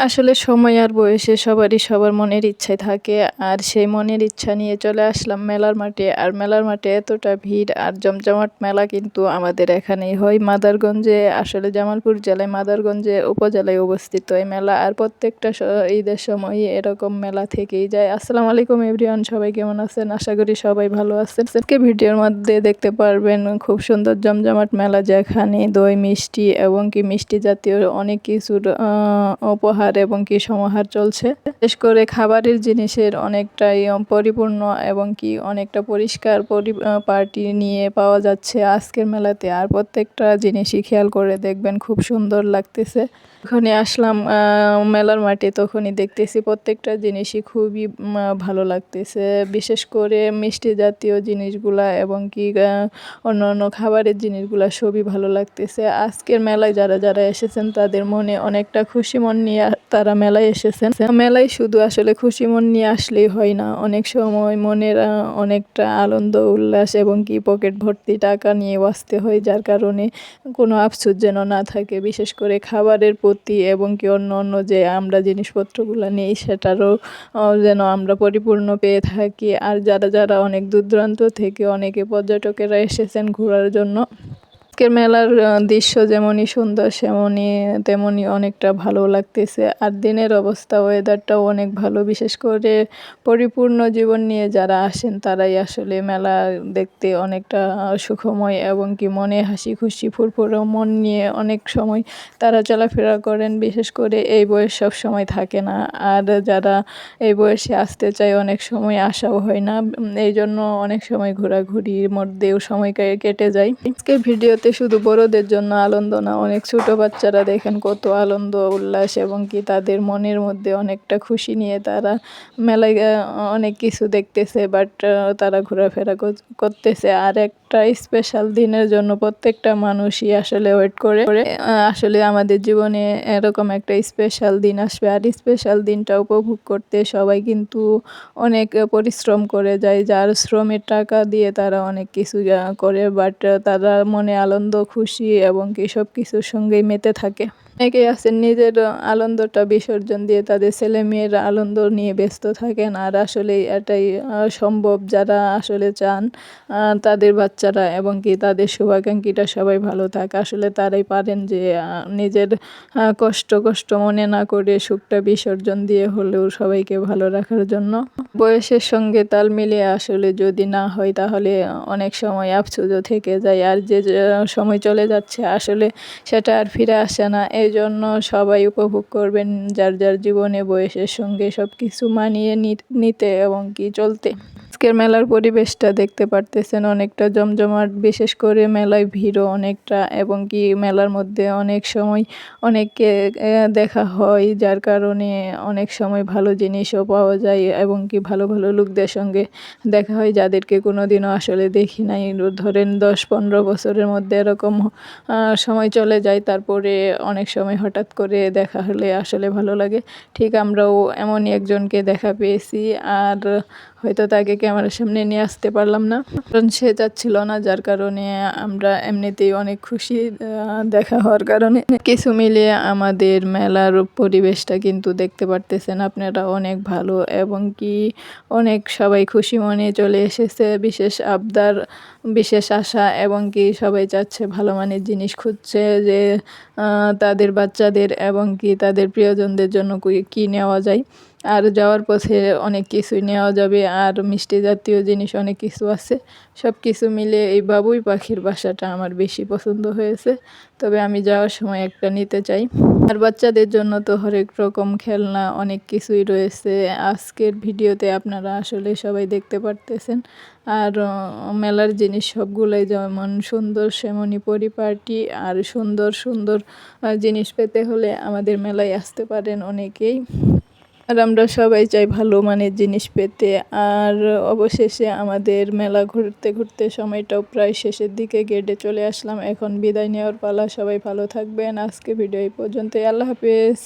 আসলে সময় আর বয়সে সবারই সবার মনের ইচ্ছাই থাকে। আর সেই মনের ইচ্ছা নিয়ে চলে আসলাম মেলার মাঠে। আর মেলার মাঠে এতটা ভিড় আর জমজমাট মেলা কিন্তু আমাদের এখানেই হয় মাদারগঞ্জে। আসলে জামালপুর জেলায় মাদারগঞ্জে উপজেলায় অবস্থিত এই মেলা। আর প্রত্যেকটা ঈদের সময়ই এরকম মেলা থেকেই যায়। আসসালামু আলাইকুম এভরিওয়ান, সবাই কেমন আছেন? আশা করি সবাই ভালো আছেন। আজকে ভিডিওর মধ্যে দেখতে পারবেন খুব সুন্দর জমজমাট মেলা, যেখানে দই মিষ্টি এবং কি মিষ্টি জাতীয় অনেক কিছুর উপহার এবং কি সমাহার চলছে। বিশেষ করে খাবারের জিনিসের অনেকটাই পরিপূর্ণ এবং কি অনেকটা পরিষ্কার পার্টি নিয়ে পাওয়া যাচ্ছে আজকের মেলাতে। আর প্রত্যেকটা জিনিসই খেয়াল করে দেখবেন খুব সুন্দর লাগতেছে। যখনই আসলাম মেলার মাঠে তখনই দেখতেছি প্রত্যেকটা জিনিসই খুবই ভালো লাগতেছে। বিশেষ করে মিষ্টি জাতীয় জিনিসগুলা এবং কি অন্য অন্য খাবারের জিনিসগুলা সবই ভালো লাগতেছে। আজকের মেলায় যারা যারা এসেছেন তাদের মনে অনেকটা খুশি মন নিয়ে তারা মেলায় এসেছেন। মেলায় শুধু আসলে খুশি মন নিয়ে আসলেই হয় না, অনেক সময় মনের অনেকটা আনন্দ উল্লাস এবং কি পকেট ভর্তি টাকা নিয়ে আসতে হয়, যার কারণে কোনো আফসোস যেন না থাকে। বিশেষ করে খাবারের প্রতি এবং কি অন্য অন্য যে আমরা জিনিসপত্রগুলো নেই সেটারও যেন আমরা পরিপূর্ণ পেয়ে থাকি। আর যারা যারা অনেক দূর দূরান্ত থেকে অনেকে পর্যটকেরা এসেছেন ঘোরার জন্য। আজকের মেলার দৃশ্য যেমনই সুন্দর তেমনই অনেকটা ভালো লাগতেছে। আর দিনের অবস্থা ওয়েদারটাও অনেক ভালো। বিশেষ করে পরিপূর্ণ জীবন নিয়ে যারা আসেন তারাই আসলে মেলা দেখতে অনেকটা সুখময় এবং কি মনে হাসি খুশি ফুরফুরে মন নিয়ে অনেক সময় তারা চলাফেরা করেন। বিশেষ করে এই বয়স সব সময় থাকে না, আর যারা এই বয়সে আসতে চায় অনেক সময় আসাও হয় না। এই জন্য অনেক সময় ঘোরাঘুরির মধ্যেও সময় কেটে যায়। আজকের ভিডিওতে শুধু বড়দের জন্য আনন্দ না, অনেক ছোট বাচ্চারা দেখেন কত আনন্দ উল্লাস এবং কি তাদের মনের মধ্যে অনেকটা খুশি নিয়ে তারা মেলায় অনেক কিছু দেখতেছে, বাট তারা ঘোরাফেরা করতেছে। আর একটা স্পেশাল দিনের জন্য প্রত্যেকটা মানুষই আসলে ওয়েট করে। আসলে আমাদের জীবনে এরকম একটা স্পেশাল দিন আসবে, আর স্পেশাল দিনটা উপভোগ করতে সবাই কিন্তু অনেক পরিশ্রম করে যায়। যার শ্রমের টাকা দিয়ে তারা অনেক কিছু করে, বাট তারা মনে আনন্দ খুশি এবং কি সব কিছুর সঙ্গেই মেতে থাকে। অনেকেই আছেন নিজের আনন্দটা বিসর্জন দিয়ে তাদের ছেলে মেয়ের আনন্দ নিয়ে ব্যস্ত থাকেন। আর আসলে এটাই সম্ভব, যারা আসলে চান তাদের বাচ্চারা এবং কি তাদের শুভাকাঙ্ক্ষীটা সবাই ভালো থাকে, আসলে তারাই পারেন যে নিজের কষ্ট মনে না করে সুখটা বিসর্জন দিয়ে হলেও সবাইকে ভালো রাখার জন্য। বয়সের সঙ্গে তাল মিলিয়ে আসলে যদি না হয় তাহলে অনেক সময় আফসোসও থেকে যায়। আর যে সময় চলে যাচ্ছে আসলে সেটা আর ফিরে আসে না। এই জন্য সবাই উপভোগ করবেন যার যার জীবনে বয়সের সঙ্গে সব কিছু মানিয়ে নিতে এবং কি চলতে। আজকের মেলার পরিবেশটা দেখতে পারতেছেন অনেকটা জমজমাট। বিশেষ করে মেলায় ভিড়ও অনেকটা এবং কি মেলার মধ্যে অনেক সময় অনেককে দেখা হয়, যার কারণে অনেক সময় ভালো জিনিসও পাওয়া যায় এবং কি ভালো ভালো লোকদের সঙ্গে দেখা হয় যাদেরকে কোনো দিনও আসলে দেখি নাই। ধরেন 10-15 বছরের মধ্যে এরকম সময় চলে যায়, তারপরে অনেক সময় হঠাৎ করে দেখা হলে আসলে ভালো লাগে। ঠিক আমরাও এমনই একজনকে দেখা পেয়েছি, আর হয়তো তাকে ক্যামেরার সামনে নিয়ে আসতে পারলাম না, কারণ সে যাচ্ছিল না, যার কারণে আমরা এমনিতেই অনেক খুশি দেখা হওয়ার কারণে। কিছু মিলিয়ে আমাদের মেলার পরিবেশটা কিন্তু দেখতে পারতেছেন আপনারা অনেক ভালো এবং কি অনেক সবাই খুশি মনে চলে এসেছে। বিশেষ আবদার, বিশেষ আশা এবং কি সবাই চাচ্ছে ভালো মানের জিনিস খুঁজছে যে তাদের বাচ্চাদের এবং কি তাদের প্রিয়জনদের জন্য কি নেওয়া যায়। আর যাওয়ার পথে অনেক কিছুই নেওয়া যাবে, আর মিষ্টি জাতীয় জিনিস অনেক কিছু আছে। সব কিছু মিলে এই বাবুই পাখির বাসাটা আমার বেশি পছন্দ হয়েছে, তবে আমি যাওয়ার সময় একটা নিতে চাই। আর বাচ্চাদের জন্য তো হরেক রকম খেলনা অনেক কিছুই রয়েছে আজকের ভিডিওতে, আপনারা আসলে সবাই দেখতে পারতেছেন। আর মেলার জিনিস সবগুলোই যেমন সুন্দর সেমনই পরিপাটি। আর সুন্দর সুন্দর জিনিস পেতে হলে আমাদের মেলায় আসতে পারেন অনেকেই। আর আমরা সবাই চাই ভালো মানের জিনিস পেতে। আর অবশেষে আমাদের মেলা ঘুরতে ঘুরতে সময়টাও প্রায় শেষের দিকে গেটে চলে আসলাম। এখন বিদায় নেওয়ার পালা। সবাই ভালো থাকবেন। আজকে ভিডিও এই পর্যন্তই। আল্লাহ হাফেজ।